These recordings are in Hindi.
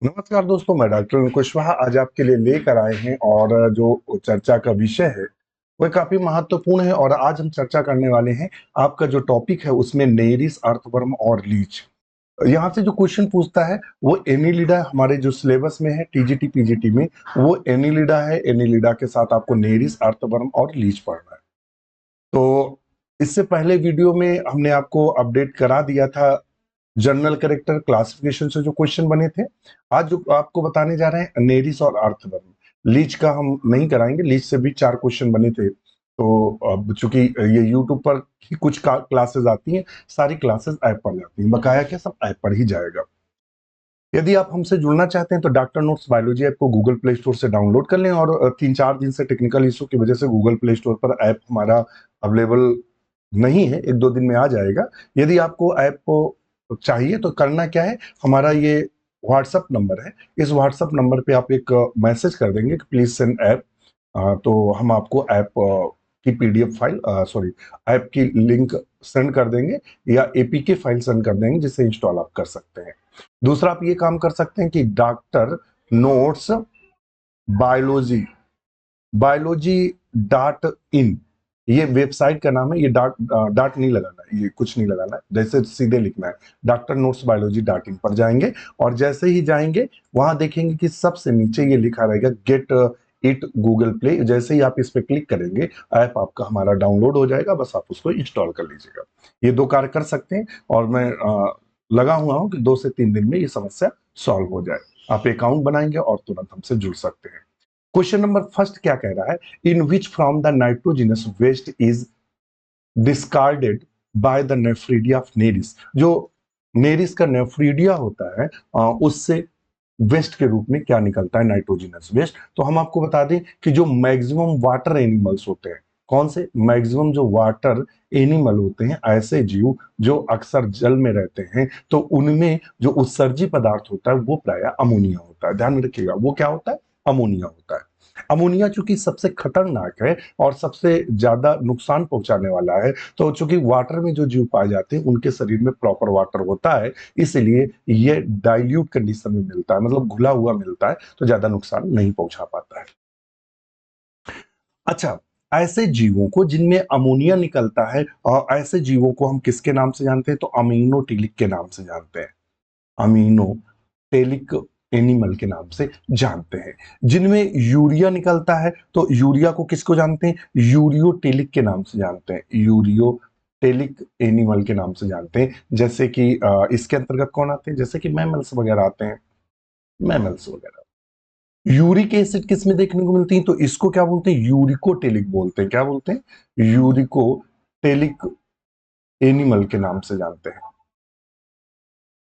नमस्कार दोस्तों, मैं डॉक्टर कुशवाहा आज आपके लिए लेकर आए हैं। और जो चर्चा का विषय है वो काफी महत्वपूर्ण है और आज हम चर्चा करने वाले हैं नेरिस अर्थवर्म और लीच। यहाँ से जो क्वेश्चन पूछता है वो एनी लिडा हमारे जो सिलेबस में है, टीजीटी पीजीटी में, वो एनी लिडा है, एनी लिडा के साथ आपको नेरिस अर्थवर्म और लीच पढ़ना है। तो इससे पहले वीडियो में हमने आपको अपडेट करा दिया था जनरल कैरेक्टर क्लासिफिकेशन से जो क्वेश्चन बने थे। आज जो आपको बताने जा रहे हैं नेरिस और अर्थवर्म। लीच का हम नहीं कराएंगे, लीच से भी 4 क्वेश्चन बने थे। तो अब चूंकि ये यूट्यूब पर ही कुछ क्लासेस आती हैं, सारी क्लासेस ऐप पर जाती हैं, बकाया क्या सब ऐप पर ही जाएगा। यदि आप हमसे जुड़ना चाहते हैं तो डॉक्टर नोट्स बायोलॉजी ऐप को गूगल प्ले स्टोर से डाउनलोड कर लें। और 3-4 दिन से टेक्निकल इशू की वजह से गूगल प्ले स्टोर पर ऐप हमारा अवेलेबल नहीं है, 1-2 दिन में आ जाएगा। यदि आपको ऐप को चाहिए तो करना क्या है, हमारा ये व्हाट्सअप नंबर है, इस व्हाट्सअप नंबर पे आप एक मैसेज कर देंगे कि प्लीज सेंड ऐप। तो हम आपको ऐप की पीडीएफ फाइल, सॉरी, ऐप की लिंक सेंड कर देंगे या एपीके फाइल सेंड कर देंगे, जिससे इंस्टॉल आप कर सकते हैं। दूसरा आप ये काम कर सकते हैं कि doctor notes biology biology .in, ये वेबसाइट का नाम है। ये डॉट नहीं लगाना है, ये कुछ नहीं लगाना है, जैसे सीधे लिखना है। डॉक्टर नोट्स बायोलॉजी .in पर जाएंगे और जैसे ही जाएंगे वहां देखेंगे कि सबसे नीचे ये लिखा रहेगा गेट इट गूगल प्ले। जैसे ही आप इस पर क्लिक करेंगे ऐप आपका हमारा डाउनलोड हो जाएगा, बस आप उसको इंस्टॉल कर लीजिएगा। ये 2 कार्य कर सकते हैं और मैं लगा हुआ हूं कि 2 से 3 दिन में ये समस्या सॉल्व हो जाए। आप अकाउंट बनाएंगे और तुरंत हमसे जुड़ सकते हैं। क्वेश्चन नंबर फर्स्ट क्या कह रहा है, in which from the nitrogenous waste is discarded by the nephridia of Nereis. जो नेरिस का नेफ्रीडिया होता है, उससे वेस्ट के रूप में क्या निकलता है, नाइट्रोजिनस वेस्ट। तो हम आपको बता दें कि जो मैक्सिमम वाटर एनिमल्स होते हैं, कौन से मैक्सिमम जो वाटर एनिमल होते हैं, ऐसे जीव जो अक्सर जल में रहते हैं, तो उनमें जो उत्सर्जी पदार्थ होता है वो प्राय अमोनिया होता है। ध्यान में रखिएगा, वो क्या होता है, अमोनिया होता है। अमोनिया चूंकि सबसे खतरनाक है और सबसे ज्यादा नुकसान पहुंचाने वाला है, तो चूंकि वाटर में जो जीव पाए जाते हैं उनके शरीर में प्रॉपर वाटर होता है, इसलिए ये डाइल्यूट कंडीशन में मिलता है, मतलब घुला हुआ मिलता है, तो ज्यादा नुकसान नहीं पहुंचा पाता है। अच्छा, ऐसे जीवों को जिनमें अमोनिया निकलता है, और ऐसे जीवों को हम किसके नाम से जानते हैं, तो अमीनोटिलिक के नाम से जानते हैं। अमीनोटेलिक एनिमल के नाम से जानते हैं। जिनमें यूरिया निकलता है तो यूरिया को किसको जानते हैं, यूरियोटेलिक के नाम से जानते हैं। यूरियोटेलिक एनिमल के नाम से जानते हैं। जैसे कि इसके अंतर्गत कौन आते हैं, जैसे कि मैमल्स वगैरह आते हैं, मैमल्स वगैरह। यूरिक एसिड किस में देखने को मिलती है, तो इसको क्या बोलते हैं, यूरिकोटेलिक बोलते हैं। क्या बोलते हैं, यूरिकोटेलिक एनिमल के नाम से जानते हैं।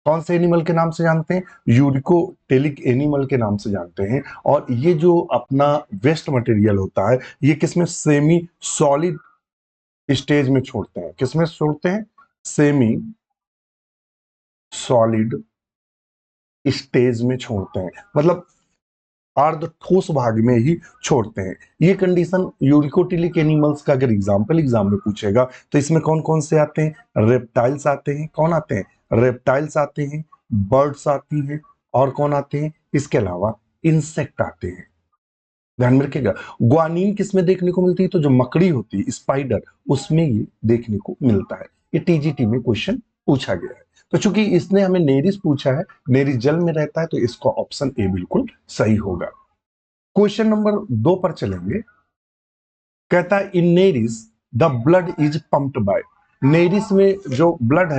कौन से एनिमल के नाम से जानते हैं, यूरिकोटेलिक एनिमल के नाम से जानते हैं। और ये जो अपना वेस्ट मटेरियल होता है, ये किसमें, सेमी सॉलिड स्टेज में छोड़ते हैं। किसमें छोड़ते हैं, सेमी सॉलिड स्टेज में छोड़ते हैं, मतलब अर्ध ठोस भाग में ही छोड़ते हैं। ये कंडीशन यूरिकोटिलिक एनिमल्स का अगर एग्जाम में पूछेगा तो इसमें कौन कौन से आते हैं, रेप्टाइल्स आते हैं। कौन आते हैं, रेप्टाइल्स आते हैं, बर्ड्स आती हैं, और कौन आते हैं, इसके अलावा इंसेक्ट आते हैं। ध्यान में रखिएगा। ग्वानीन किसमें देखने को मिलती है, तो जो मकड़ी होती है, स्पाइडर, उसमें ये देखने को मिलता है। ये टीजीटी में क्वेश्चन पूछा गया है। तो चूंकि इसने हमें नेरिस पूछा है, नेरिस जल में रहता है, तो इसका ऑप्शन ए बिल्कुल सही होगा। क्वेश्चन नंबर 2 पर चलेंगे। कहता है in Nereis the blood is pumped by. Nereis में जो ब्लड है,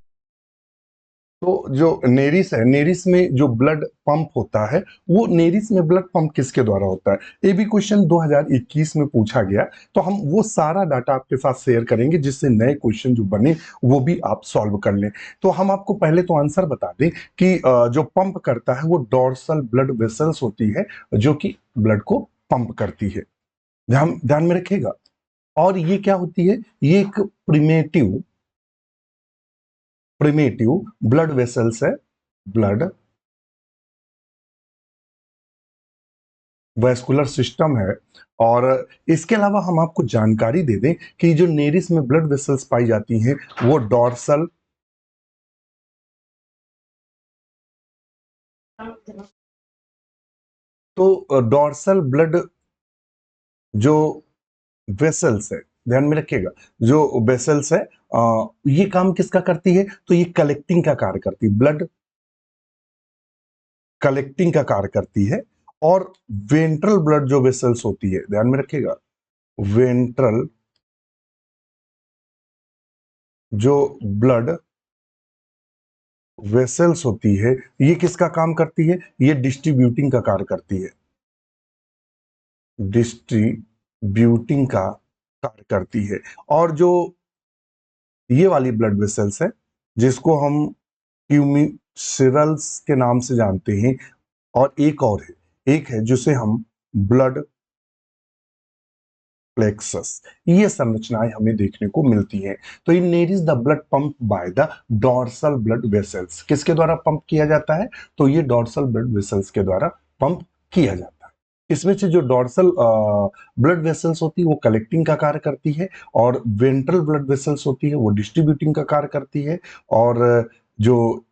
तो जो नेरिस है, नेरिस में जो ब्लड पंप होता है, वो नेरिस में ब्लड पंप किसके द्वारा होता है। ये भी क्वेश्चन 2021 में पूछा गया। तो हम वो सारा डाटा आपके साथ शेयर करेंगे, जिससे नए क्वेश्चन जो बने वो भी आप सॉल्व कर लें। तो हम आपको पहले तो आंसर बता दें कि जो पंप करता है वो डोर्सल ब्लड वेसल्स होती है, जो कि ब्लड को पंप करती है। ध्यान ध्यान में रखिएगा। और ये क्या होती है, ये एक प्रिमेटिव प्रिमेटिव ब्लड वेसल्स है, ब्लड वैस्कुलर सिस्टम है। और इसके अलावा हम आपको जानकारी दे दें कि जो नेरिस में ब्लड वेसल्स पाई जाती हैं वो डॉर्सल तो डॉर्सल ब्लड जो वेसल्स है, ध्यान में रखिएगा, जो वेसल्स है ये काम किसका करती है? तो ये कलेक्टिंग का कार्य करती है, ब्लड कलेक्टिंग का कार्य करती है। और वेंट्रल ब्लड जो वेसल्स होती है, ध्यान में रखिएगा, वेंट्रल जो ब्लड वेसल्स होती है, ये किसका काम करती है? ये डिस्ट्रीब्यूटिंग का कार्य करती है, डिस्ट्रीब्यूटिंग का कार्य करती है। और जो ये वाली ब्लड वेसल्स है, जिसको हम क्यूमिसिरल्स के नाम से जानते हैं, और एक है जिसे हम ब्लड प्लेक्सस, ये संरचनाएं हमें देखने को मिलती हैं। तो in Nereis the blood pump by the dorsal blood vessels, किसके द्वारा पंप किया जाता है? तो ये डॉर्सल ब्लड वेसल्स के द्वारा पंप किया जाता है। इसमें से जो डॉर्सल ब्लड वेसल्स होती है वो कलेक्टिंग का कार्य करती है, और वेंट्रल ब्लड वेसल्स होती है वो डिस्ट्रीब्यूटिंग का कार्य करती है। और जो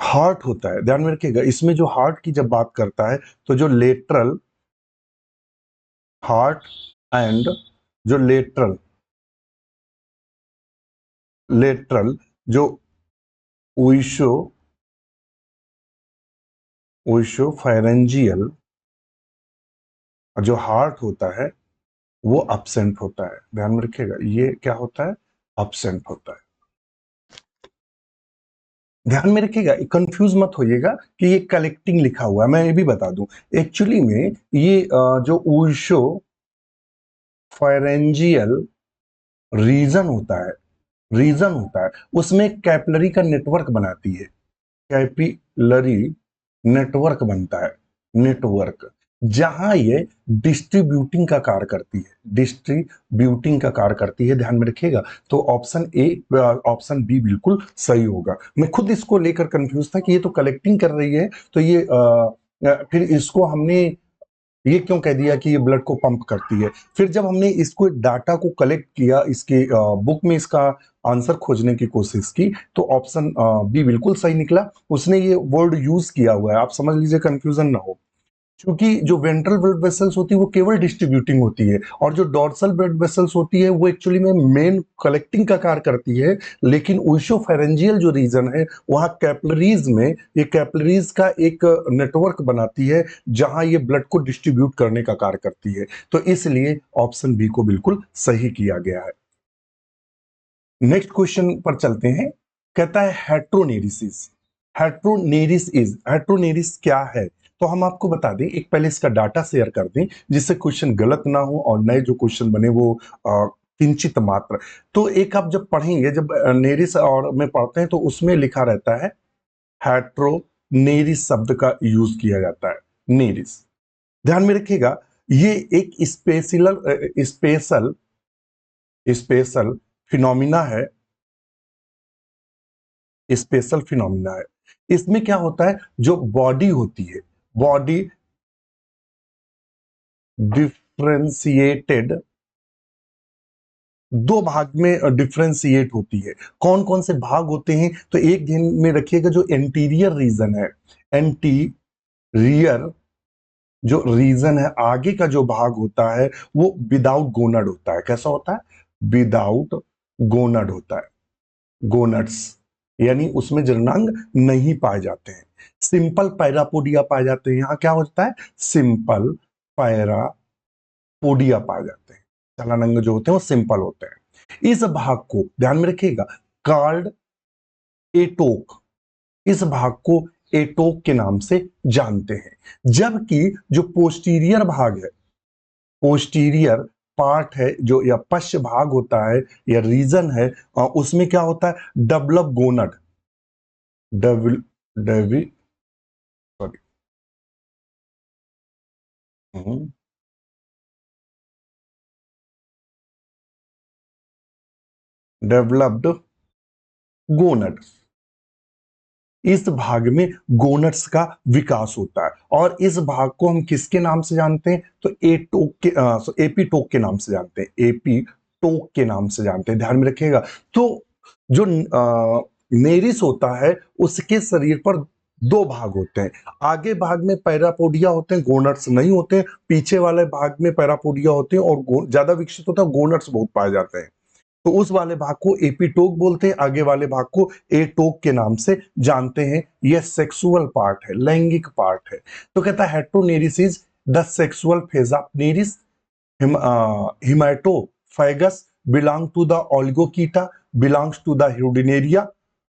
हार्ट होता है, ध्यान में रखिएगा, इसमें जो हार्ट की जब बात करता है, तो जो लेटरल हार्ट एंड जो लेटरल जो उइशो फायरेंजियल जो हार्ट होता है वो अब्सेंट होता है। ध्यान में रखिएगा, ये क्या होता है? अब्सेंट होता है। ध्यान में रखिएगा, कंफ्यूज मत होइएगा कि ये कलेक्टिंग लिखा हुआ है। मैं ये भी बता दूं, एक्चुअली में ये जो उइशो फायरेंजियल रीजन होता है, उसमें कैपिलरी का नेटवर्क बनाती है, कैपिलरी नेटवर्क, जहां ये डिस्ट्रीब्यूटिंग का कार्य करती है, ध्यान में रखिएगा। तो ऑप्शन बी बिल्कुल सही होगा। मैं खुद इसको लेकर कंफ्यूज था कि ये तो कलेक्टिंग कर रही है, तो ये फिर इसको हमने ये क्यों कह दिया कि ये ब्लड को पंप करती है? फिर जब हमने इसको डाटा को कलेक्ट किया, इसके बुक में इसका आंसर खोजने की कोशिश की, तो ऑप्शन बी बिल्कुल सही निकला। उसने ये वर्ड यूज किया हुआ है, आप समझ लीजिए, कंफ्यूजन ना हो। क्योंकि जो वेंट्रल ब्लड वेसल्स होती है वो केवल डिस्ट्रीब्यूटिंग होती है, और जो डॉर्सल ब्लड वेसल्स होती है वो एक्चुअली में मेन कलेक्टिंग का कार्य करती है। लेकिन ओइसोफेरेंजियल जो रीजन है, वहां कैपिलरीज में, ये कैपिलरीज का एक नेटवर्क बनाती है, जहां ये ब्लड को डिस्ट्रीब्यूट करने का कार्य करती है। तो इसलिए ऑप्शन बी को बिल्कुल सही किया गया है। नेक्स्ट क्वेश्चन पर चलते हैं। कहता है हेट्रोनेरिस क्या है? तो हम आपको बता दें, एक पहले इसका डाटा शेयर कर दें, जिससे क्वेश्चन गलत ना हो और नए जो क्वेश्चन बने वो किंचित मात्र। तो एक आप जब पढ़ेंगे, जब नेरिस और में पढ़ते हैं, तो उसमें लिखा रहता है हेट्रोनेरिस शब्द का यूज किया जाता है, नेरिस। ध्यान में रखिएगा, ये एक स्पेशल फिनोमिना है, इसमें क्या होता है, जो बॉडी होती है, बॉडी डिफ्रेंशिएटेड, दो भाग में डिफ्रेंशिएट होती है। कौन कौन से भाग होते हैं? तो एक ध्यान में रखिएगा, जो एंटीरियर रीजन है, एंटीरियर जो रीजन है, आगे का जो भाग होता है, वो विदाउट गोनड होता है। कैसा होता है? विदाउट गोनड होता है, गोनड्स, यानी उसमें जननांग नहीं पाए जाते हैं। सिंपल पैरापोडिया पाए जाते हैं। यहाँ क्या होता है? सिंपल पैरापोडिया पाए जाते हैं। चलनांग जो होते हैं वो सिंपल होते हैं। इस भाग को ध्यान में रखिएगा, कार्ड एटोक, इस भाग को एटोक के नाम से जानते हैं। जबकि जो पोस्टीरियर भाग है, पोस्टीरियर पार्ट है, जो या पश्च भाग होता है या रीजन है, उसमें क्या होता है? डेवलप गोनड, डेविल डेवि सॉरी डेवलप्ड गोनड, इस भाग में गोनड्स का विकास होता है। और इस भाग को हम किसके नाम से जानते हैं? तो एपीटोक के नाम से जानते हैं, एपीटोक के नाम से जानते हैं, ध्यान में रखिएगा। तो जो नेरिस होता है, उसके शरीर पर दो भाग होते हैं। आगे भाग में पैरापोडिया होते हैं, गोनड्स नहीं होते हैं। पीछे वाले भाग में पैरापोडिया होते हैं और ज्यादा विकसित होता है, गोनड्स बहुत पाए जाते हैं। तो उस वाले भाग को एपिटोक बोलते हैं, आगे वाले भाग को एटोक के नाम से जानते हैं। यह सेक्सुअल पार्ट है, लैंगिक पार्ट है। तो कहता है Heteronereis is the sexual phase of Nereis. Haematophagous belong to the Oligochaeta, belongs to the Hirudinaria.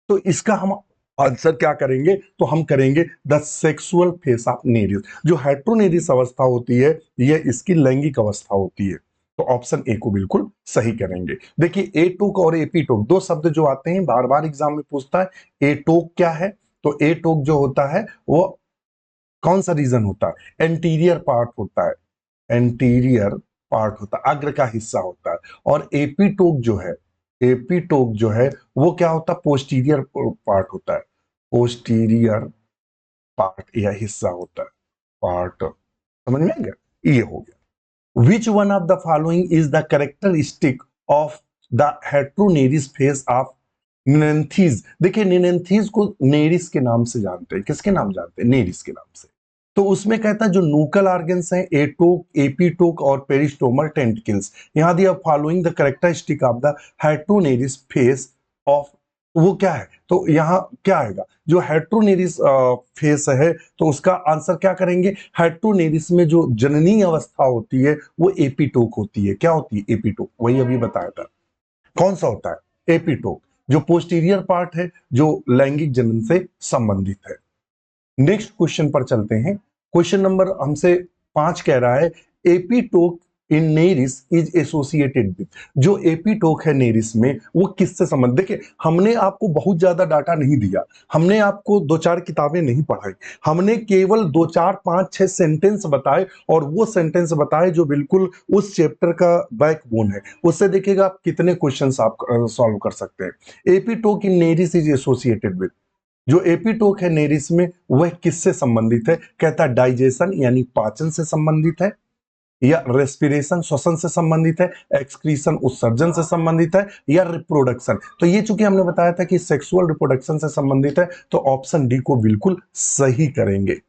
तो इसका हम आंसर क्या करेंगे, तो हम करेंगे the sexual phase of Nereis. जो हेटेरोनेरिस अवस्था होती है यह इसकी लैंगिक अवस्था होती है। तो ऑप्शन ए को बिल्कुल सही करेंगे। देखिए एटोक और एपीटोक दो शब्द जो आते हैं बार बार एग्जाम में पूछता है। एटोक क्या है, तो एटोक जो होता है वो कौन सा रीजन होता है, एंटीरियर पार्ट होता है, एंटीरियर पार्ट होता है, अग्र का हिस्सा होता है। और एपीटोक जो है, एपीटोक जो है वो क्या होता है, पोस्टीरियर पार्ट होता है, पोस्टीरियर पार्ट या हिस्सा होता है, पार्ट। समझ में आ गया, ये हो गया। Which one of the following is the characteristic of the heteroneris phase of निनेंथीज? देखिए निनेंथीज को नेरिस के नाम से जानते हैं। किसके नाम जानते हैं, नेरिस के नाम से। तो उसमें कहता है जो नूकल ऑर्गन्स हैं एटोक, एपीटोक और पेरिस्टोमल टेंटिकल्स, यहां दिया following the characteristic of the Heteronereis phase of, वो क्या है, तो यहाँ क्या आएगा, जो हेटेरोनेरिस फेस है तो उसका आंसर क्या करेंगे। हेटेरोनेरिस में जो जननी अवस्था होती है वो एपीटोक होती है। क्या होती है, एपीटोक, वही अभी बताया था। कौन सा होता है, एपीटोक, जो पोस्टीरियर पार्ट है, जो लैंगिक जनन से संबंधित है। नेक्स्ट क्वेश्चन पर चलते हैं। क्वेश्चन नंबर हमसे 5 कह रहा है एपीटोक इन नेरिस इज एसोसिएटेड विद। जो एपीटोक है नेरिस में वो किससे संबंधित, देखिए हमने आपको बहुत ज्यादा डाटा नहीं दिया, हमने आपको 2-4 किताबें नहीं पढ़ाई, हमने केवल 2-4-5-6 सेंटेंस बताए, और वो सेंटेंस बताए जो बिल्कुल उस चैप्टर का बैकबोन है। उससे देखिएगा आप कितने क्वेश्चंस आप सॉल्व कर सकते हैं। एपीटोक इन नेरिस इज एसोसिएटेड विद, जो एपीटोक है नेरिस में वह किससे संबंधित है, कहता है डाइजेशन यानी पाचन से संबंधित है, या रेस्पिरेशन श्वसन से संबंधित है, एक्सक्रीशन उत्सर्जन से संबंधित है, या रिप्रोडक्शन। तो ये चूंकि हमने बताया था कि सेक्सुअल रिप्रोडक्शन से संबंधित है, तो ऑप्शन डी को बिल्कुल सही करेंगे।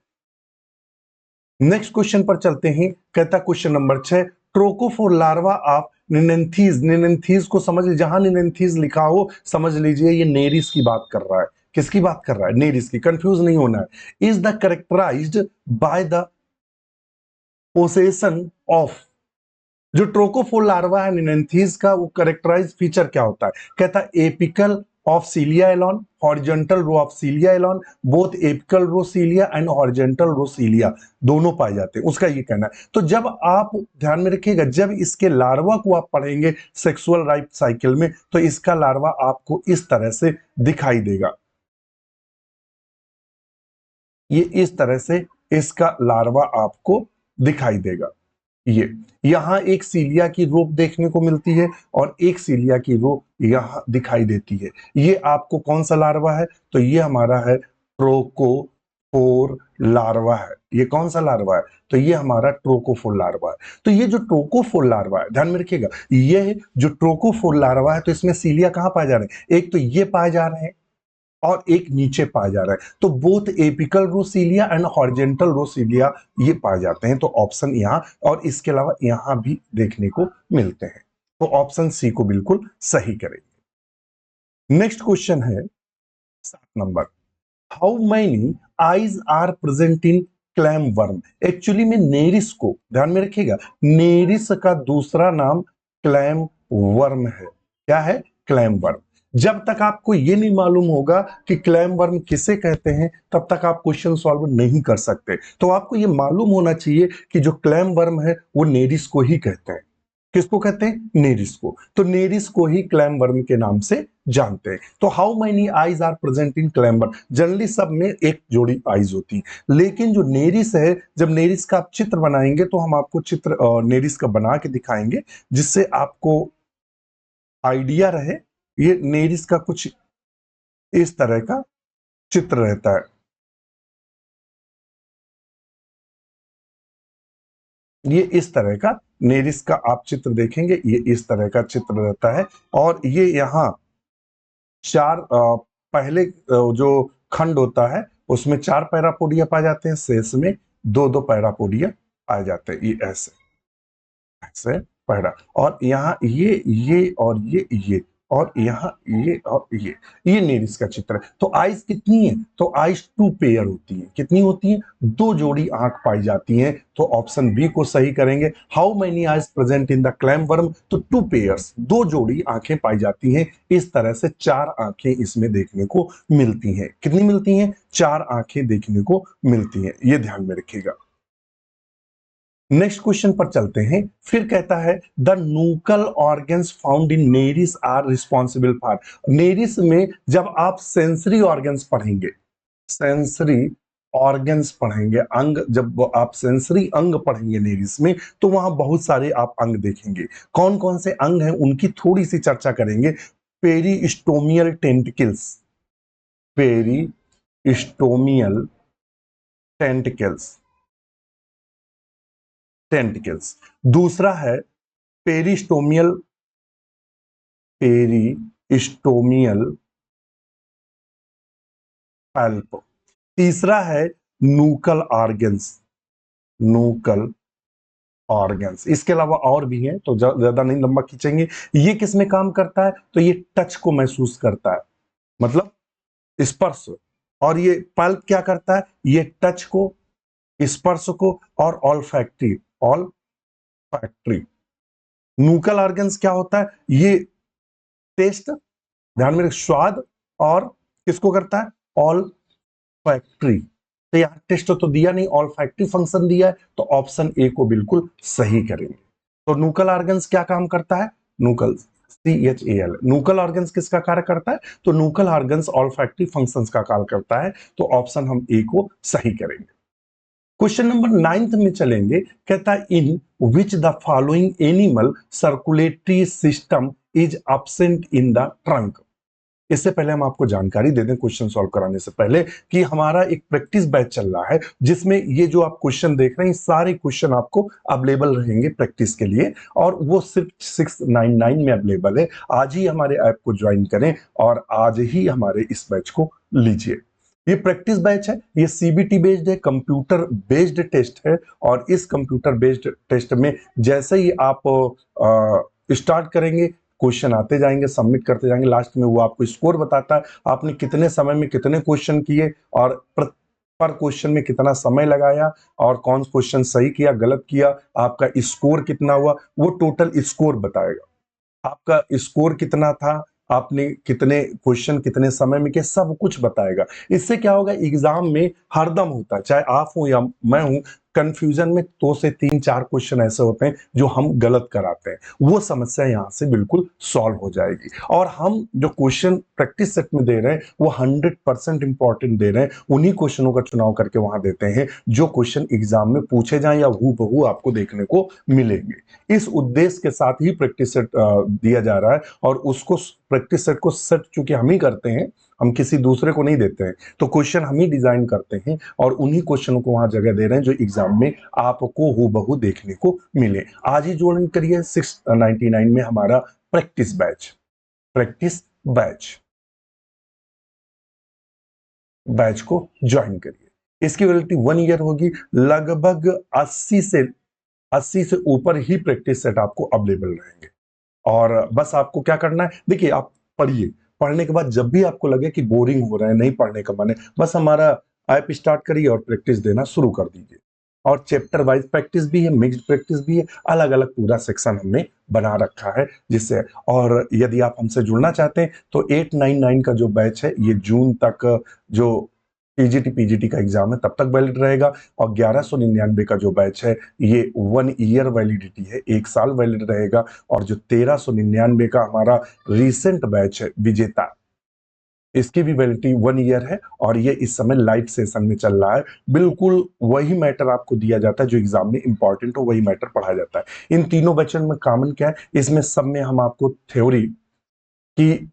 नेक्स्ट क्वेश्चन पर चलते हैं। कहता question number 6 trochophore larva of Neanthes. Neanthes को समझ, जहां निनेंथीज लिखा हो समझ लीजिए ये नेरिस की बात कर रहा है। किसकी बात कर रहा है, नेरिस की, कंफ्यूज नहीं होना है। Is the characterized by the possession of, जो ट्रोकोफोर लार्वा है निनेंथीज का, वो कैरेक्टराइज फीचर क्या होता है, कहता है apical of cilia alone, horizontal row of cilia alone, both apical row cilia and horizontal row cilia दोनों पाए जाते हैं, उसका ये कहना है। तो जब आप ध्यान में रखिएगा, जब इसके लार्वा को आप पढ़ेंगे सेक्सुअल लाइफ साइकिल में, तो इसका लार्वा आपको इस तरह से दिखाई देगा, ये इस तरह से इसका लार्वा आपको दिखाई देगा। ये यहां एक सीलिया की रो देखने को मिलती है और एक सीलिया की रो यहां दिखाई देती है। ये आपको कौन सा लार्वा है, तो ये हमारा है ट्रोकोफोर लार्वा है। ये कौन सा लार्वा है, तो ये हमारा ट्रोकोफोर लार्वा है। तो ये जो ट्रोकोफोर लार्वा है, ध्यान में रखिएगा, ये जो ट्रोकोफोर लार्वा है, तो इसमें सीलिया कहां पाए जा रहे हैं, एक तो ये पाए जा रहे हैं और एक नीचे पाया जा रहा है। तो बोथ एपिकल रोसीलिया एंड हॉरिजॉन्टल रोसीलिया ये पाए जाते हैं। तो ऑप्शन यहां, और इसके अलावा यहां भी देखने को मिलते हैं। तो ऑप्शन सी को बिल्कुल सही करेंगे। नेक्स्ट क्वेश्चन है 7 number, how many eyes are present in clam worm. Actually में नेरिस को ध्यान में रखिएगा, नेरिस का दूसरा नाम क्लैम वर्म है। क्या है, क्लैम वर्म। जब तक आपको ये नहीं मालूम होगा कि क्लैम वर्म किसे कहते हैं, तब तक आप क्वेश्चन सॉल्व नहीं कर सकते। तो आपको ये मालूम होना चाहिए कि जो क्लैम वर्म है वो नेरिस को ही कहते हैं। किसको कहते हैं, नेरिस को। तो नेरिस को ही क्लैम वर्म के नाम से जानते हैं। तो how many eyes are present in clam worm, generally सब में एक जोड़ी आईज होती है, लेकिन जो नेरिस है, जब नेरिस का आप चित्र बनाएंगे तो हम आपको चित्र नेरिस का बना के दिखाएंगे, जिससे आपको आइडिया रहे। ये नेरिस का कुछ इस तरह का चित्र रहता है, ये इस तरह का नेरिस का आप चित्र देखेंगे, ये इस तरह का चित्र रहता है। और ये यहाँ 4 पहले जो खंड होता है उसमें 4 पैरापोडिया पाए जाते हैं, शेष में 2-2 पैरापोडिया पाए जाते हैं। ये ऐसे ऐसे पैरा, और यहाँ ये और ये और यहाँ ये और ये नेरिस का चित्र है। तो आइस कितनी है? तो आइस 2 पेयर होती है। कितनी होती है? 2 जोड़ी आंख पाई जाती हैं। तो ऑप्शन बी को सही करेंगे। How many eyes present in the clam worm? तो 2 पेयर्स, 2 जोड़ी आंखें पाई जाती हैं। इस तरह से 4 आंखें इसमें देखने को मिलती हैं। कितनी मिलती हैं? 4 आंखें देखने को मिलती हैं। ये ध्यान में रखिएगा। नेक्स्ट क्वेश्चन पर चलते हैं। फिर कहता है the nuchal organs found in Nereis are responsible for. Nereis में जब आप सेंसरी ऑर्गन्स पढ़ेंगे, सेंसरी ऑर्गन्स पढ़ेंगे, अंग, जब आप सेंसरी अंग पढ़ेंगे नेरिस में, तो वहां बहुत सारे आप अंग देखेंगे। कौन कौन से अंग हैं उनकी थोड़ी सी चर्चा करेंगे। पेरिस्टोमियल टेंटिकल्स, पेरिस्टोमियल टेंटिकल्स, टेंटिकल्स। दूसरा है पेरिस्टोमियल, पेरिस्टोमियल पल्प। तीसरा है नूकल ऑर्गन्स, नूकल ऑर्गन्स। इसके अलावा और भी हैं, तो ज्यादा नहीं लंबा खींचेंगे। ये किस में काम करता है? तो ये टच को महसूस करता है, मतलब स्पर्श। और ये पल्प क्या करता है? ये टच को, स्पर्श को, और ऑल्फैक्टरी, ऑल्फैक्टरी। नूकल ऑर्गन्स क्या होता है? ये टेस्ट, ध्यान में रख, स्वाद, और किसको करता है? All factory. तो यहां टेस्ट तो दिया नहीं, ऑल फैक्ट्री फंक्शन दिया है, तो ऑप्शन ए को बिल्कुल सही करेंगे। तो नूकल ऑर्गन्स क्या काम करता है? नूकल, CHAL, नूकल ऑर्गन्स किसका कार्य करता है? तो नूकल ऑर्गन्स ऑल फैक्ट्री फंक्शंस का कार्य करता है। तो ऑप्शन हम ए को सही करेंगे। क्वेश्चन नंबर 9 में चलेंगे। कहता है in which the following animal circulatory system is absent in the trunk. इससे पहले हम आपको जानकारी दे दें क्वेश्चन सॉल्व कराने से पहले कि हमारा एक प्रैक्टिस बैच चल रहा है, जिसमें ये जो आप क्वेश्चन देख रहे हैं, सारे क्वेश्चन आपको अवेलेबल रहेंगे प्रैक्टिस के लिए, और वो सिर्फ 699 में अवेलेबल है। आज ही हमारे ऐप को ज्वाइन करें और आज ही हमारे इस बैच को लीजिए। ये प्रैक्टिस बैच है, ये CBT बेस्ड है, कंप्यूटर बेस्ड टेस्ट है। और इस कंप्यूटर बेस्ड टेस्ट में जैसे ही आप स्टार्ट करेंगे, क्वेश्चन आते जाएंगे, सबमिट करते जाएंगे, लास्ट में वो आपको स्कोर बताता है आपने कितने समय में कितने क्वेश्चन किए, और पर क्वेश्चन में कितना समय लगाया, और कौन क्वेश्चन सही किया, गलत किया, आपका स्कोर कितना हुआ, वो टोटल स्कोर बताएगा। आपका स्कोर कितना था, आपने कितने क्वेश्चन कितने समय में किए, सब कुछ बताएगा। इससे क्या होगा, एग्जाम में हरदम होता है, चाहे आप हो या मैं हूं, कंफ्यूजन में 2 से 3-4 क्वेश्चन ऐसे होते हैं जो हम गलत कराते हैं। वो समस्या यहां से बिल्कुल सॉल्व हो जाएगी। और हम जो क्वेश्चन प्रैक्टिस सेट में दे रहे हैं वो 100% इंपॉर्टेंट दे रहे हैं। उन्हीं क्वेश्चनों का चुनाव करके वहां देते हैं जो क्वेश्चन एग्जाम में पूछे जाएं या हूबहू आपको देखने को मिलेंगे। इस उद्देश्य के साथ ही प्रैक्टिस सेट दिया जा रहा है, और उसको प्रैक्टिस सेट को सेट चूंकि हम ही करते हैं, हम किसी दूसरे को नहीं देते हैं, तो क्वेश्चन हम ही डिजाइन करते हैं, और उन्हीं क्वेश्चनों को वहां जगह दे रहे हैं जो एग्जाम में आपको हूबहू देखने को मिले। आज ही ज्वाइन करिए 699 में हमारा प्रैक्टिस बैच, प्रैक्टिस बैच को ज्वाइन करिए। इसकी वैलिडिटी 1 ईयर होगी। लगभग 80 से ऊपर ही प्रैक्टिस सेट आपको अवेलेबल रहेंगे। और बस आपको क्या करना है, देखिए आप पढ़िए, पढ़ने के बाद जब भी आपको लगे कि बोरिंग हो रहा है, नहीं पढ़ने का मन है, बस हमारा ऐप स्टार्ट करिए और प्रैक्टिस देना शुरू कर दीजिए। और चैप्टर वाइज प्रैक्टिस भी है, मिक्स्ड प्रैक्टिस भी है, अलग अलग पूरा सेक्शन हमने बना रखा है जिससे। और यदि आप हमसे जुड़ना चाहते हैं तो 899 का जो बैच है ये जून तक, जो PGT का एग्जाम है तब तक वैलिड रहेगा। और 1199 का जो बैच है ये 1 ईयर वैलिडिटी है, 1 साल वैलिड रहेगा। और जो 1399 का हमारा रिसेंट बैच है विजेता, इसकी भी वैलिडिटी 1 ईयर है, और ये इस समय लाइव सेशन में चल रहा है। बिल्कुल वही मैटर आपको दिया जाता है जो एग्जाम में इंपॉर्टेंट हो, वही मैटर पढ़ाया जाता है। इन तीनों बैचों में कॉमन क्या है, इसमें सब में हम आपको थ्योरी की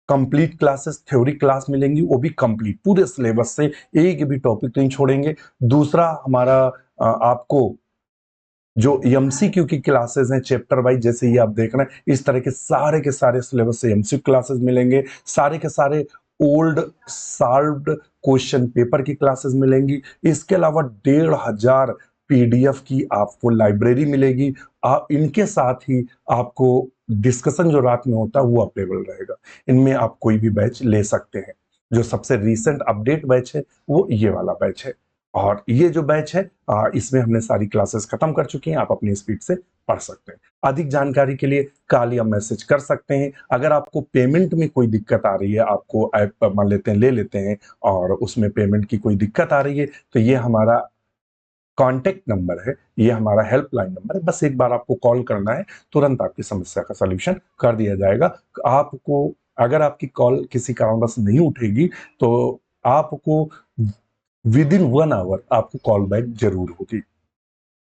कंप्लीट क्लासेस, थ्योरी क्लास मिलेंगी, वो भी कंप्लीट पूरे सिलेबस से, एक भी टॉपिक नहीं छोड़ेंगे। दूसरा हमारा आपको जो MCQ की क्लासेस हैं चैप्टर वाइज, जैसे ये आप देख रहे हैं, इस तरह के सारे सिलेबस से MCQ क्लासेस मिलेंगे। सारे के सारे ओल्ड सॉल्व्ड क्वेश्चन पेपर की क्लासेस मिलेंगी। इसके अलावा 1,500 पीडीएफ की आपको लाइब्रेरी मिलेगी। आप इनके साथ ही आपको डिस्कशन जो रात में होता है वो अवेलेबल रहेगा। इनमें आप कोई भी बैच ले सकते हैं। जो सबसे रीसेंट अपडेट बैच है वो ये वाला बैच है। और ये जो बैच है इसमें हमने सारी क्लासेस खत्म कर चुकी हैं। आप अपनी स्पीड से पढ़ सकते हैं। अधिक जानकारी के लिए कॉल या मैसेज कर सकते हैं। अगर आपको पेमेंट में कोई दिक्कत आ रही है, आपको ऐप मान लेते हैं ले लेते हैं और उसमें पेमेंट की कोई दिक्कत आ रही है, तो ये हमारा कॉन्टेक्ट नंबर है, ये हमारा हेल्पलाइन नंबर है। बस एक बार आपको कॉल करना है, तुरंत आपकी समस्या का सॉल्यूशन कर दिया जाएगा। आपको अगर आपकी कॉल किसी कारणवश नहीं उठेगी तो आपको विद इन 1 आवर आपको कॉल बैक जरूर होगी।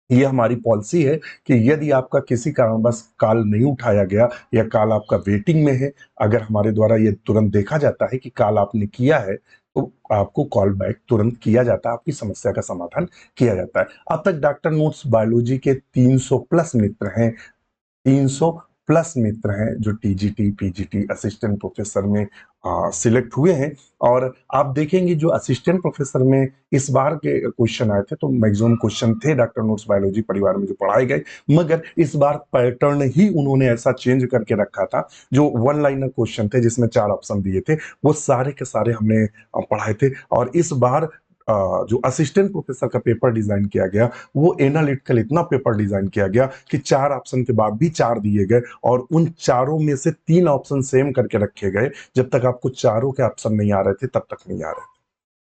ये हमारी पॉलिसी है कि यदि आपका किसी कारणवश कॉल नहीं उठाया गया या कॉल आपका वेटिंग में है, अगर हमारे द्वारा ये तुरंत देखा जाता है कि कॉल आपने किया है, तो आपको कॉल बैक तुरंत किया जाता है, आपकी समस्या का समाधान किया जाता है। अब तक डॉक्टर नोट्स बायोलॉजी के 300 प्लस मित्र हैं। 300 प्लस मित्र हैं जो टीजीटी पीजीटी असिस्टेंट प्रोफेसर में सिलेक्ट हुए हैं। और आप देखेंगे जो असिस्टेंट प्रोफेसर में इस बार के क्वेश्चन आए थे तो मैक्सिमम क्वेश्चन थे डॉक्टर नोट्स बायोलॉजी परिवार में जो पढ़ाए गए, मगर इस बार पैटर्न ही उन्होंने ऐसा चेंज करके रखा था। जो वन लाइनर क्वेश्चन थे जिसमें 4 ऑप्शन दिए थे वो सारे के सारे हमने पढ़ाए थे। और इस बार जो असिस्टेंट प्रोफेसर का पेपर डिजाइन किया गया वो एनालिटिकल इतना पेपर डिजाइन किया गया कि 4 ऑप्शन के बाद भी 4 दिए गए और उन चारों में से 3 ऑप्शन सेम करके रखे गए। जब तक आपको चारों के ऑप्शन नहीं आ रहे थे तब तक नहीं आ रहे थे।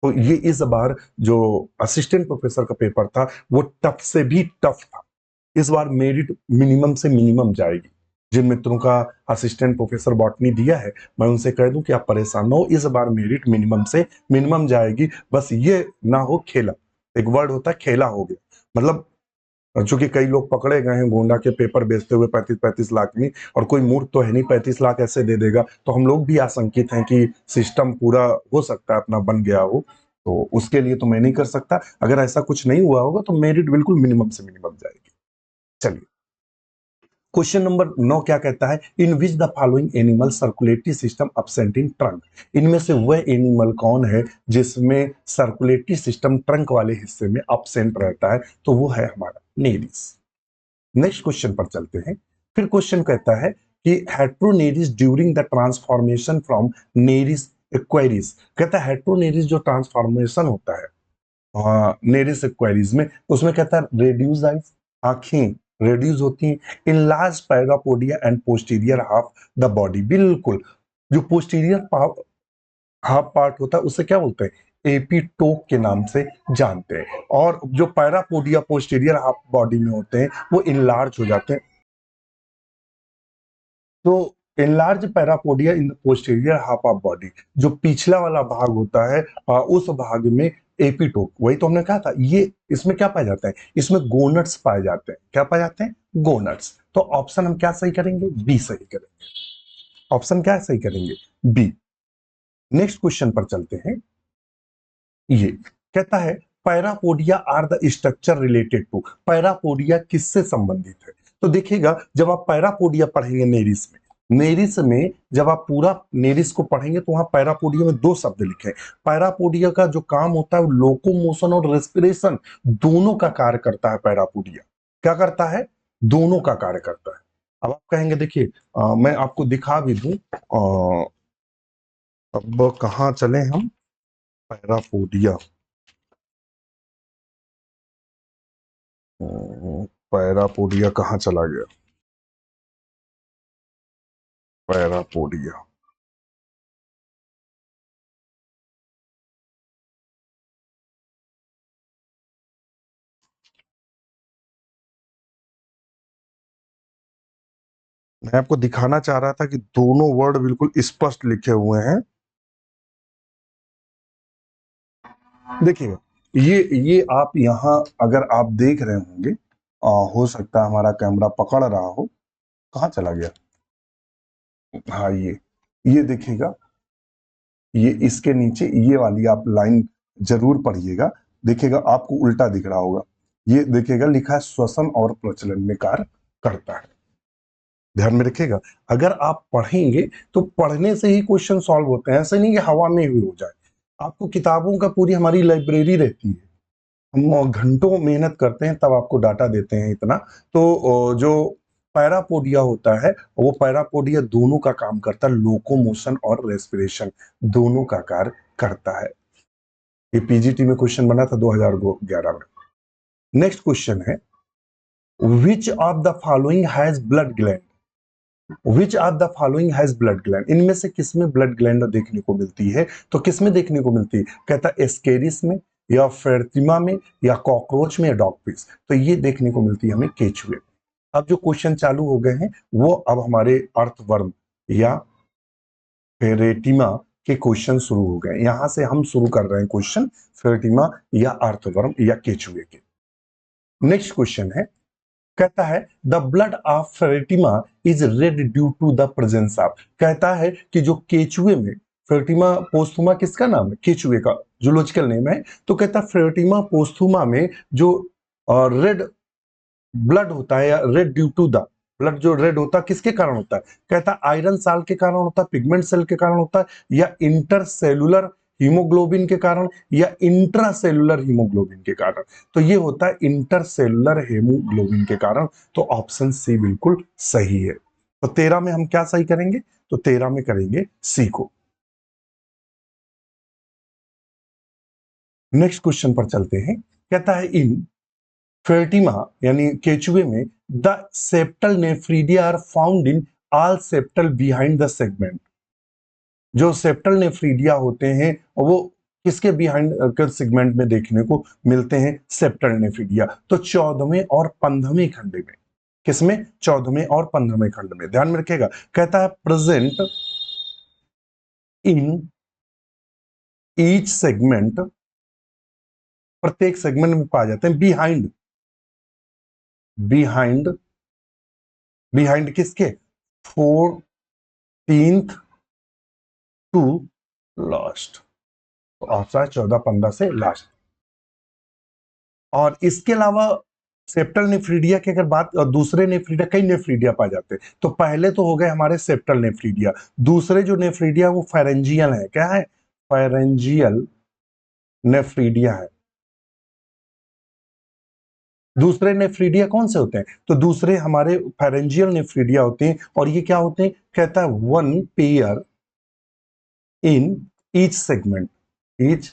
तो ये इस बार जो असिस्टेंट प्रोफेसर का पेपर था वो टफ से भी टफ था। इस बार मेरिट मिनिमम से मिनिमम जाएगी। जिन मित्रों का असिस्टेंट प्रोफेसर बॉटनी दिया है मैं उनसे कह दूं कि आप परेशान ना हो, इस बार मेरिट मिनिमम से मिनिमम जाएगी। बस ये ना हो खेला, एक वर्ड होता है खेला हो गया, मतलब चूंकि कई लोग पकड़े गए हैं गोंडा के पेपर बेचते हुए 35-35 लाख में, और कोई मूर्ख तो है नहीं 35 लाख ऐसे दे देगा। तो हम लोग भी आशंकित हैं कि सिस्टम पूरा हो सकता है अपना बन गया हो, तो उसके लिए तो मैं नहीं कर सकता। अगर ऐसा कुछ नहीं हुआ होगा तो मेरिट बिल्कुल मिनिमम से मिनिमम जाएगी। चलिए, क्वेश्चन नंबर 9 क्या कहता है, in which the following animal circulatory system absent in trunk. इनमें से वह एनिमल कौन है जिसमें सर्कुलेटरी सिस्टम ट्रंक वाले हिस्से में अपसेंट रहता है, तो वो है हमारा नेरिस। नेक्स्ट क्वेश्चन पर चलते हैं। फिर क्वेश्चन कहता है कि heteronereis during the transformation from nereis acquires. कहता है हेट्रोनेरिस जो ट्रांसफॉर्मेशन होता है नेरिस एक्वेरिस में, उसमें कहता है रेड्यूस आइज, आंखें रेड्यूस होती हैं, in large parapodia and posterior half the body. बिल्कुल, जो पोस्टीरियर हाफ पार्ट होता है उसे क्या बोलते हैं, एपिटोक के नाम से जानते हैं। और जो पैरापोडिया पोस्टीरियर हाफ बॉडी में होते हैं वो इनलार्ज हो जाते हैं। तो enlarge parapodia in the posterior half of body, जो पिछला वाला भाग होता है उस भाग में एपिटोक, वही तो हमने कहा था। ये इसमें क्या पाए जाते हैं, इसमें गोनट्स पाए जाते हैं। क्या पाए जाते हैं, गोनट्स। तो ऑप्शन हम क्या सही करेंगे, बी सही करेंगे। ऑप्शन क्या सही करेंगे, बी। नेक्स्ट क्वेश्चन पर चलते हैं। ये कहता है parapodia are the structure related to. Parapodia किससे संबंधित है, तो देखिएगा जब आप पैरापोडिया पढ़ेंगे नेरिस में, नेरिस में जब आप पूरा नेरिस को पढ़ेंगे तो वहां पैरापोडिया में 2 शब्द लिखे हैं। पैरापोडिया का जो काम होता है वो लोकोमोशन और रेस्पिरेशन दोनों का कार्य करता है। पैरापोडिया क्या करता है, दोनों का कार्य करता है। अब आप कहेंगे देखिए मैं आपको दिखा भी दूं, अब कहाँ चले हम, पैरापोडिया, पैरापोडिया कहाँ चला गया, पैरापोडिया। मैं आपको दिखाना चाह रहा था कि दोनों वर्ड बिल्कुल स्पष्ट लिखे हुए हैं। देखिए ये आप यहाँ अगर आप देख रहे होंगे, हो सकता है हमारा कैमरा पकड़ रहा हो, कहाँ चला गया, हाँ ये देखिएगा, ये इसके नीचे ये वाली आप लाइन जरूर पढ़िएगा। देखिएगा आपको उल्टा दिख रहा होगा, ये देखिएगा लिखा है श्वसन और प्रचलन में कार्य करता है। ध्यान में रखिएगा। अगर आप पढ़ेंगे तो पढ़ने से ही क्वेश्चन सॉल्व होते हैं, ऐसे नहीं कि हवा में ही हो जाए। आपको किताबों का पूरी हमारी लाइब्रेरी रहती है, हम घंटों मेहनत करते हैं तब आपको डाटा देते हैं इतना। तो जो पैरापोडिया होता है, वो पैरापोडिया दोनों का काम करता है, लोकोमोशन और रेस्पिरेशन दोनों का कार्य करता है। ये पीजीटी में क्वेश्चन बना था 2011 में। नेक्स्ट क्वेश्चन है, which of the following has blood gland? Which of the following has blood gland? इनमें से किसमें ब्लड ग्लैंड देखने को मिलती है? तो किसमें देखने को मिलती है? कहता है एस्केरिस में, या फेर्तिमा में, या कॉकरोच में, या डॉग पीस। तो ये देखने को मिलती है हमें केचुए। अब जो क्वेश्चन चालू हो गए हैं वो अब हमारे अर्थवर्म या फेरेटिमा के क्वेश्चन शुरू हो गए। यहां से हम शुरू कर रहे हैं क्वेश्चन फेरेटिमा या अर्थवर्म या केचुए के। नेक्स्ट क्वेश्चन है, कहता है the blood of pheretima is red due to the presence of. कहता है कि जो केचुए में, फेरेटिमा पोस्थुमा किसका नाम है? केचुए का जूलॉजिकल नेम है। तो कहता है फेरेटिमा पोस्थुमा में जो रेड ब्लड होता है, या red due to the blood जो रेड होता है किसके कारण होता है? कहता है आयरन साल्ट के कारण होता है, पिगमेंट सेल के कारण होता है, या इंटरसेलुलर हीमोग्लोबिन के कारण, या इंट्रासेलुलर हीमोग्लोबिन के कारण। तो ये होता है इंटरसेलुलर हीमोग्लोबिन के कारण। तो ऑप्शन सी बिल्कुल सही है। तो 13 में हम क्या सही करेंगे? तो 13 में करेंगे सी को। नेक्स्ट क्वेश्चन पर चलते हैं। कहता है इन फेर्टिमा यानी केचुए में the septal nephridia are found in all septal behind the segment. जो सेप्टल नेफ्रीडिया होते हैं वो किसके बिहाइंड के सेगमेंट में देखने को मिलते हैं? Septal nephridia. तो 14वें और 15वें खंड में। किसमें? 14वें और 15वें खंड में। ध्यान में रखिएगा। कहता है प्रेजेंट इन ईच सेगमेंट, प्रत्येक सेगमेंट में पाए जाते हैं। बिहाइंड, बिहाइंड, बिहाइंड किसके? 14th to last. तो ऑप्शन है 14-15 से लास्ट। और इसके अलावा सेप्टल नेफ्रीडिया की अगर बात, दूसरे नेफ्रीडिया, कई नेफ्रीडिया पाए जाते हैं। तो पहले तो हो गए हमारे सेप्टल नेफ्रीडिया। दूसरे जो नेफ्रीडिया वो फेरेंजियल है। क्या है? फेरेंजियल नेफ्रीडिया है। दूसरे नेफ्रीडिया कौन से होते हैं? तो दूसरे हमारे फेरेंजियल नेफ्रीडिया होते हैं। और ये क्या होते हैं? कहता है one pair in each segment, each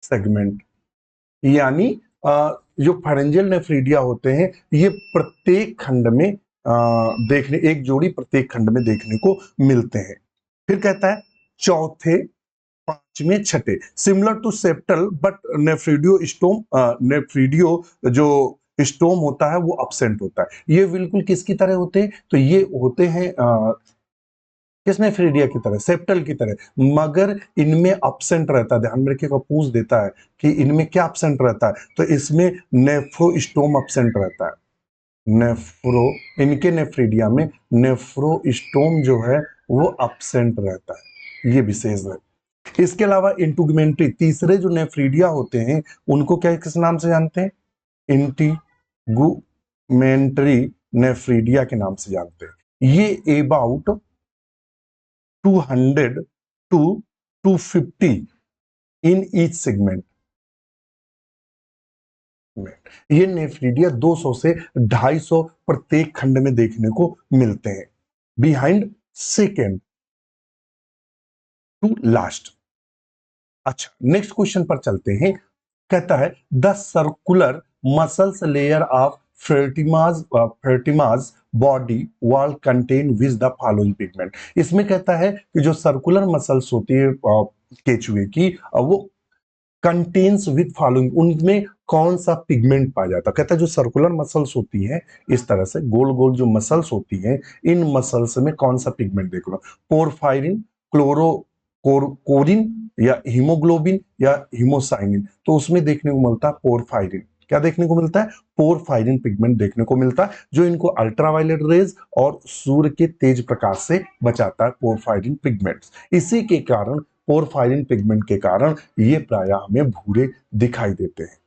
segment. यानी जो फेरेंजियल नेफ्रीडिया होते हैं ये प्रत्येक खंड में देखने, एक जोड़ी प्रत्येक खंड में देखने को मिलते हैं। फिर कहता है चौथे, पांचवें, छठे, सिमिलर टू सेप्टल बट नेफ्रीडियो स्टोम, नेफ्रीडियो जो स्टोम होता है वो अब्सेंट होता है। ये बिल्कुल किसकी तरह होते हैं? तो ये होते हैं किसमें? फ्रीडिया की तरह, सेप्टल की तरह, मगर इनमें अब्सेंट रहता है। ध्यान में रखिएगा, पूछ देता है कि इनमें क्या अब्सेंट रहता है। तो इसमें नेफ्रोस्टोम अब्सेंट रहता है। नेफ्रो, इनके नेफ्रीडिया में नेफ्रोस्टोम जो है वो अब्सेंट रहता है। ये विशेष है। इसके अलावा इंटीगुमेंट्री, तीसरे जो नेफ्रीडिया होते हैं उनको क्या, किस नाम से जानते हैं? इंटीगुमेंट्री नेफ्रीडिया के नाम से जानते हैं। ये about 200 to 250 in each segment में। ये नेफ्रीडिया 200 से 250 प्रत्येक खंड में देखने को मिलते हैं। Behind second to last. अच्छा, नेक्स्ट क्वेश्चन पर चलते हैं। कहता है the circular muscles layer of pheretima's body wall contain which the following pigment. इसमें कहता है कि जो सर्कुलर मसल्स होती है केचुए की, वो कंटेन्स विद फॉलोइंग, उनमें कौन सा पिगमेंट पाया जाता है? कहता है जो सर्कुलर मसल्स होती हैं, इस तरह से गोल गोल जो मसल्स होती हैं, इन मसल्स में कौन सा पिगमेंट देख लो? पोरफायरिन, क्लोरो कोरिन, या हीमोग्लोबिन, या हीमोसाइनिन। तो उसमें देखने को मिलता है पोरफायरिन। क्या देखने को मिलता है? पोरफायरिन पिगमेंट देखने को मिलता है, जो इनको अल्ट्रावायलेट रेज और सूर्य के तेज प्रकाश से बचाता है। पोरफायरिन पिगमेंट्स, इसी के कारण, पोरफायरिन पिगमेंट के कारण ये प्रायः हमें भूरे दिखाई देते हैं।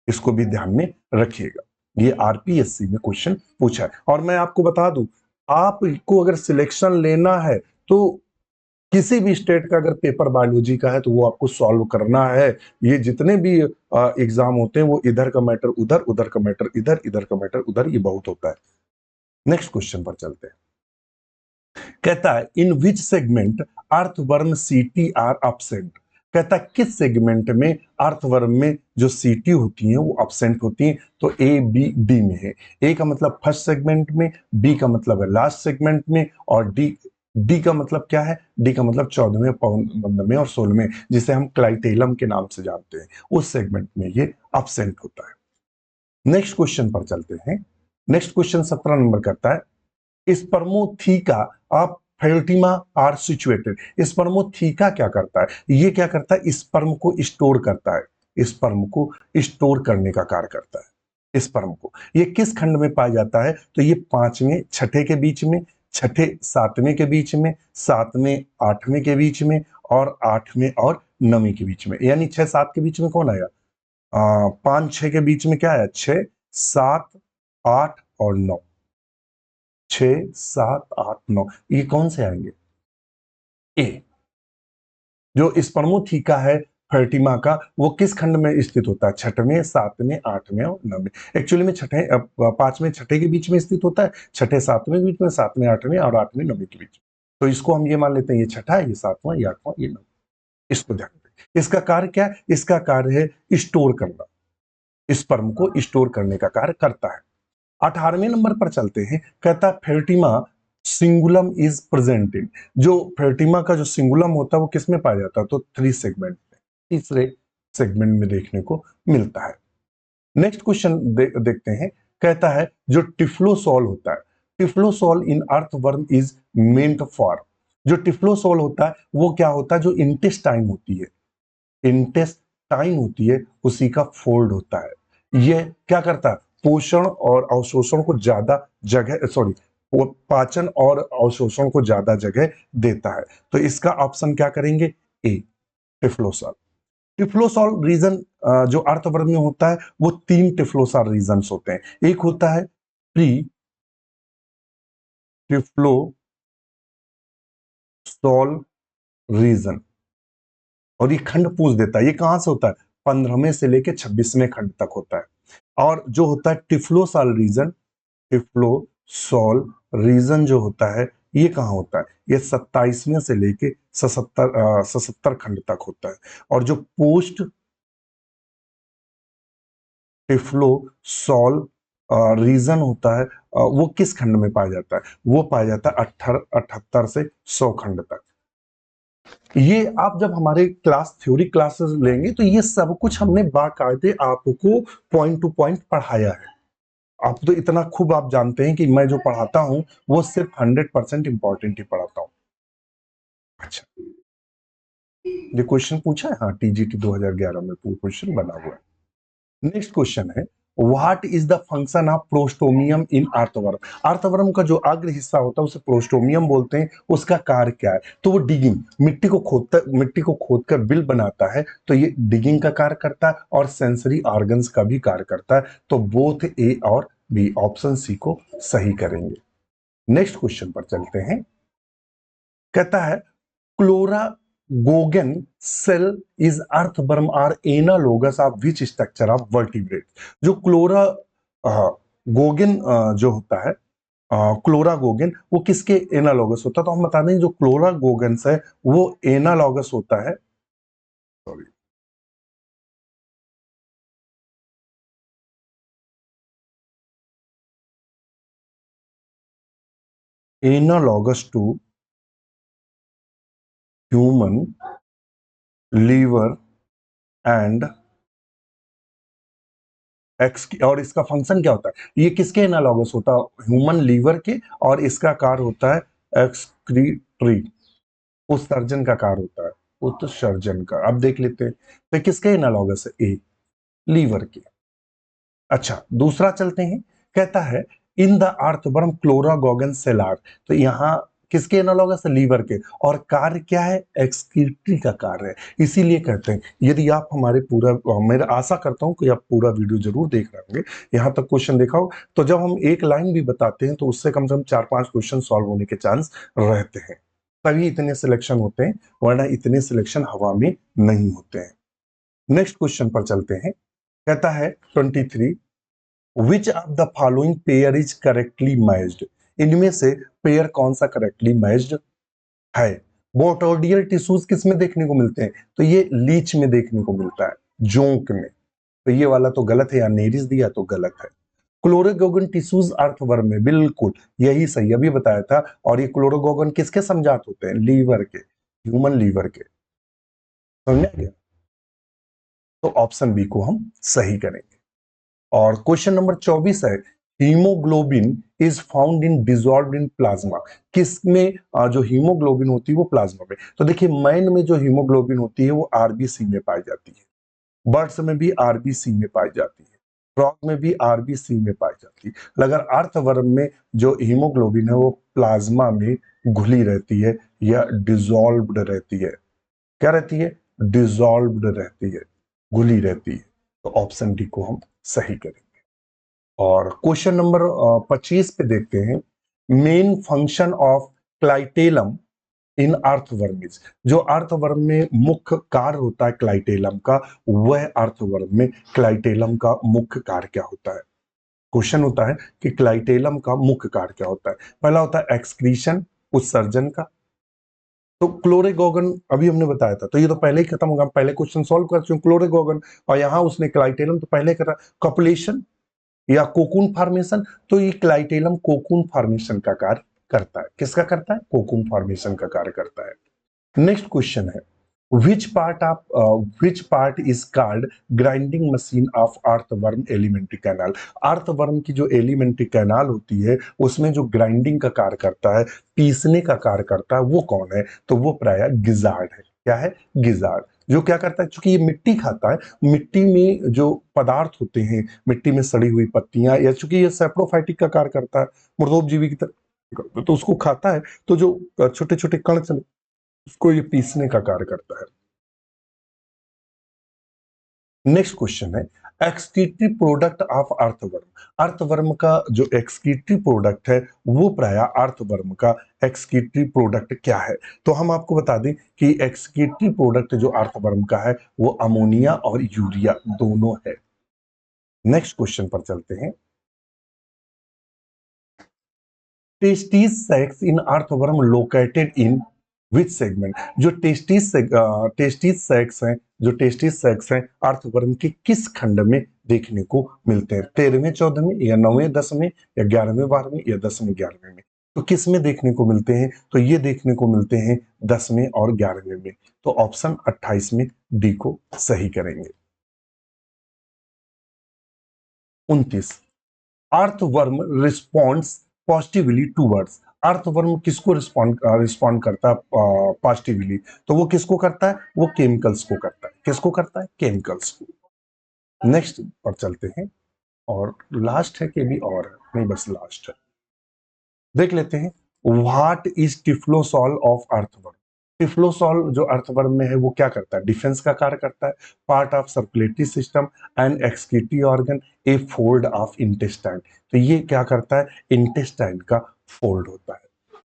इसको भी ध्यान में रखिएगा। ये आरपीएससी में क्वेश्चन पूछा है। और मैं आपको बता दूं, आपको अगर सिलेक्शन लेना है तो किसी भी स्टेट का अगर पेपर बायोलॉजी का है तो वो आपको सॉल्व करना है। ये जितने भी एग्जाम होते हैं वो इधर का मैटर उधर, उधर का मैटर इधर, इधर का मैटर उधर, ये बहुत होता है। नेक्स्ट क्वेश्चन पर चलते हैं। कहता है इन विच सेगमेंट अर्थवर्म सीटी आर अपसेंट। कहता है किस सेगमेंट में अर्थवर्म में जो सीटी होती हैं वो अपसेंट होती हैं। तो ए बी डी में है। ए का मतलब फर्स्ट सेगमेंट में, बी का मतलब है लास्ट सेगमेंट में, और डी डी का मतलब क्या है? डी का मतलब 14वें, 15वें और 16वें, जिसे हम क्लाइटेलम के नाम से जानते हैं, उस सेगमेंट में ये अपसेंट होता है। नेक्स्ट क्वेश्चन पर चलते हैं। नेक्स्ट क्वेश्चन 17 नंबर करता है स्पर्मोथीका ऑफ फेल्टिमा आर सिचुएटेड। स्पर्मोथीका क्या करता है? ये क्या करता है? स्पर्म को स्टोर करता है। स्पर्म को स्टोर करने का कार्य करता है। स्पर्म को ये किस खंड में पाया जाता है? तो ये 5वें छठे के बीच में, छठे 7वें के बीच में, 7वें 8वें के बीच में, और 8वें और 9वीं के बीच में। यानी 6 7 के बीच में कौन आया? 5 6 के बीच में क्या है? 6 7 8 और 9। 6 7 8 9 ये कौन से आएंगे? ए। जो स्पर्मोथीका है फर्टिमा का, वो किस खंड में स्थित होता है? छठवें, 7वें, 8वें और 9वें। एक्चुअली में छठे 5वें छठे के बीच में स्थित होता है, छठे 7वें के बीच में, 7वें 8वें और 8वें 9वें के बीच में। तो इसको हम ये मान लेते हैं ये छठा है, ये 7वां, ये 8वां, ये 9वां। इसको ध्यान रखें। इसका कार्य क्या है? इसका कार्य है स्टोर करना। स्पर्म को स्टोर करने का कार्य करता है। 18वें नंबर पर चलते हैं। कहता है फेर्टिमा सिंगुलम इज प्रेजेंट इन। जो फेर्टिमा का जो सिंगुलम होता है वो किस में पाया जाता है? तो 3 सेगमेंट में, तीसरे सेगमेंट में देखने को मिलता है। नेक्स्ट क्वेश्चन देखते हैं। कहता है जो टिफ्लोसोल होता है, typhlosole in earthworm is meant for. जो टिफ्लोसोल होता है वो क्या होता है? जो इंटेस्टाइन होती है, इंटेस्टाइन होती है, उसी का फोल्ड होता है। ये क्या करता है? पोषण और अवशोषण को ज्यादा जगह, सॉरी, वो पाचन और अवशोषण को ज्यादा जगह देता है। तो इसका ऑप्शन क्या करेंगे? ए, टिफ्लोसॉल। टिफ्लोसॉल रीजन जो अर्थवर्म में होता है वो 3 टिफ्लोसॉल रीजन होते हैं। एक होता है प्री टिफ्लोसॉल रीजन, और ये खंड पूछ देता है ये कहां से होता है? 15वें से लेके 26वें खंड तक होता है। और जो होता है टिफ्लोसॉल रीजन, टिफ्लोसॉल रीजन जो होता है ये कहाँ होता है? ये 27वें से लेके 77 खंड तक होता है। और जो पोस्ट टिफ्लोसॉल रीजन होता है वो किस खंड में पाया जाता है? वो पाया जाता है 78 से 100 खंड तक। ये आप जब हमारे क्लास थ्योरी क्लासेस लेंगे तो ये सब कुछ हमने बाकायदे आपको पॉइंट टू पॉइंट पढ़ाया है। आप तो इतना खूब आप जानते हैं कि मैं जो पढ़ाता हूं वो सिर्फ 100% इंपॉर्टेंट ही पढ़ाता हूं। अच्छा, ये क्वेश्चन पूछा है, हाँ, टीजीटी 2011 में पूरा क्वेश्चन बना हुआ है। नेक्स्ट क्वेश्चन है what is the function of prostomium in earthworm. Earthworm का जो अग्र हिस्सा होता है उसे प्रोस्टोमियम बोलते हैं। उसका कार्य क्या है? तो वो डिगिंग, मिट्टी को खोदकर बिल बनाता है। तो ये डिगिंग का कार्य करता है और सेंसरी ऑर्गन्स का भी कार्य करता है। तो बोथ ए और बी, ऑप्शन सी को सही करेंगे। नेक्स्ट क्वेश्चन पर चलते हैं। कहता है chloragogen cell is earthworm are analogous of which structure of vertebrate. जो क्लोरा गोगन जो होता है, क्लोरागोगन, वो किसके एनालोगस होता है? तो हम बता दें जो क्लोरागोगन्स है वो एनालोगस होता है, sorry, analogous to human liver and X. और इसका फंक्शन क्या होता है? ये किसके एनालॉगस होता है? ह्यूमन लीवर के। और इसका कार्य होता है एक्सक्रीटरी, उत्सर्जन का कार्य होता है, उत्सर्जन का। अब देख लेते हैं तो किसके एनालॉगस है? ए, लीवर के। अच्छा, दूसरा चलते हैं। कहता है इन द अर्थवर्म क्लोरागोगन सेलार। तो यहाँ किसके एनालॉगस है? लीवर के। और कार्य क्या है? एक्सक्रीटरी का कार्य है। इसीलिए कहते हैं, यदि आप हमारे पूरा, मैं आशा करता हूं कि आप पूरा वीडियो जरूर देख रहे होंगे, यहां तक क्वेश्चन देखा हो, तो जब हम एक लाइन भी बताते हैं तो उससे कम से कम 4-5 क्वेश्चन सॉल्व होने के चांस रहते हैं, तभी इतने सिलेक्शन होते हैं, वरना इतने सिलेक्शन हवा में नहीं होते हैं। नेक्स्ट क्वेश्चन पर चलते हैं। कहता है 23, which of the following pair is correctly matched? इनमें से पेयर कौन सा करेक्टली मैच्ड है? बोटोडियल टिश्यूज किस में देखने को मिलते हैं? तो ये लीच में देखने को मिलता है, जोंक में। तो ये वाला तो गलत है, या नेरिस दिया तो गलत है। क्लोरोगोगन टिश्यूज अर्थवर्म में, बिल्कुल यही सही, अभी बताया था। और ये क्लोरोगोगन किसके समजात होते हैं? लीवर के, ह्यूमन लीवर के। समझ गया? तो ऑप्शन बी को हम सही करेंगे। और क्वेश्चन नंबर 24 है, haemoglobin is found in dissolved in plasma. किसमें जो हीमोग्लोबिन होती है वो प्लाज्मा में। तो देखिए, मैन में जो हीमोग्लोबिन होती है वो आरबीसी में पाई जाती है, बर्ड्स में भी आरबीसी में पाई जाती है, फ्रॉग में भी आरबीसी में पाई जाती है। मगर अर्थवर्म में जो हीमोग्लोबिन है वो प्लाज्मा में घुली रहती है या डिजॉल्व्ड रहती है। क्या रहती है? डिजॉल्व्ड रहती है, घुली रहती है। तो ऑप्शन डी को हम सही करेंगे। और क्वेश्चन नंबर 25 पे देखते हैं, मेन फंक्शन ऑफ क्लाइटेलम इन अर्थवर्मिज। जो अर्थवर्म में मुख्य कार्य होता है क्लाइटेलम का, वह अर्थवर्म में क्लाइटेलम का मुख्य कार्य क्या होता है? क्वेश्चन होता है कि क्लाइटेलम का मुख्य कार्य क्या होता है। पहला होता है एक्सक्रीशन, उत्सर्जन का। तो क्लोरेगोगन अभी हमने बताया था, तो ये तो पहले ही खत्म होगा, पहले क्वेश्चन सॉल्व कर चुके क्लोरेगोगन। और यहां उसने क्लाइटेलम तो पहले करा, कॉपुलेशन या कोकून फॉर्मेशन। तो ये क्लाइटेलम कोकून फॉर्मेशन का कार्य करता है। किसका करता है? कोकून फॉर्मेशन का कार्य करता है। नेक्स्ट क्वेश्चन है, which part is called grinding machine of earthworm alimentary canal? Earthworm की जो एलिमेंट्री कैनाल होती है उसमें जो ग्राइंडिंग का कार्य करता है, पीसने का कार्य करता है, वो कौन है? तो वो प्राय गिजार्ड है। क्या है? गिजार्ड। जो क्या करता है, चूंकि ये मिट्टी खाता है, मिट्टी में जो पदार्थ होते हैं, मिट्टी में सड़ी हुई पत्तियां, या चूंकि ये सेप्रोफाइटिक का कार्य करता है, मृदोपजीवी की तरह, तो उसको खाता है, तो जो छोटे छोटे कण चले उसको ये पीसने का कार्य करता है। नेक्स्ट क्वेश्चन है, excretory product of earthworm. Earthworm का जो एक्सक्रीटरी प्रोडक्ट है वो प्राय अर्थवर्म का एक्सक्रीटरी प्रोडक्ट क्या है? तो हम आपको बता दें कि एक्सक्रीटरी प्रोडक्ट जो अर्थवर्म का है वो अमोनिया और यूरिया दोनों है। नेक्स्ट क्वेश्चन पर चलते हैं, testes sacs in earthworm located in which segment? जो टेस्टीज सैक्स हैं, जो टेस्टीज सैक्स हैं अर्थवर्म के किस खंड में देखने को मिलते हैं? 13वें 14वें या 9वें 10वें या 11वें 12वें या 10वें 11वें में? तो किस में देखने को मिलते हैं? तो ये देखने को मिलते हैं 10वें और 11वें में। तो ऑप्शन 28 में डी को सही करेंगे। 29, earthworm responds positively towards. Earthworm किसको रिस्पॉन्ड करता है पॉजिटिवली? तो वो किसको करता है? वो केमिकल्स को करता है। किसको करता है? केमिकल्स को। नेक्स्ट पर चलते हैं, और लास्ट है कि भी और है? नहीं, बस लास्ट है। देख लेते हैं, व्हाट इज टिफ्लोसॉल ऑफ अर्थवर्म? टिफ्लोसॉल जो अर्थवर्म में है वो क्या करता है? डिफेंस का कार्य करता है, part of circulatory system and excretory organ, A fold of intestine. तो ये क्या करता है? इंटेस्टाइन का फोल्ड होता है।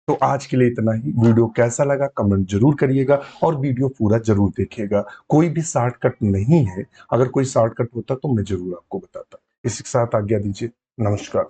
तो आज के लिए इतना ही। वीडियो कैसा लगा कमेंट जरूर करिएगा, और वीडियो पूरा जरूर देखिएगा। कोई भी शॉर्टकट नहीं है, अगर कोई शॉर्टकट होता तो मैं जरूर आपको बताता। इसी के साथ आज्ञा दीजिए, नमस्कार।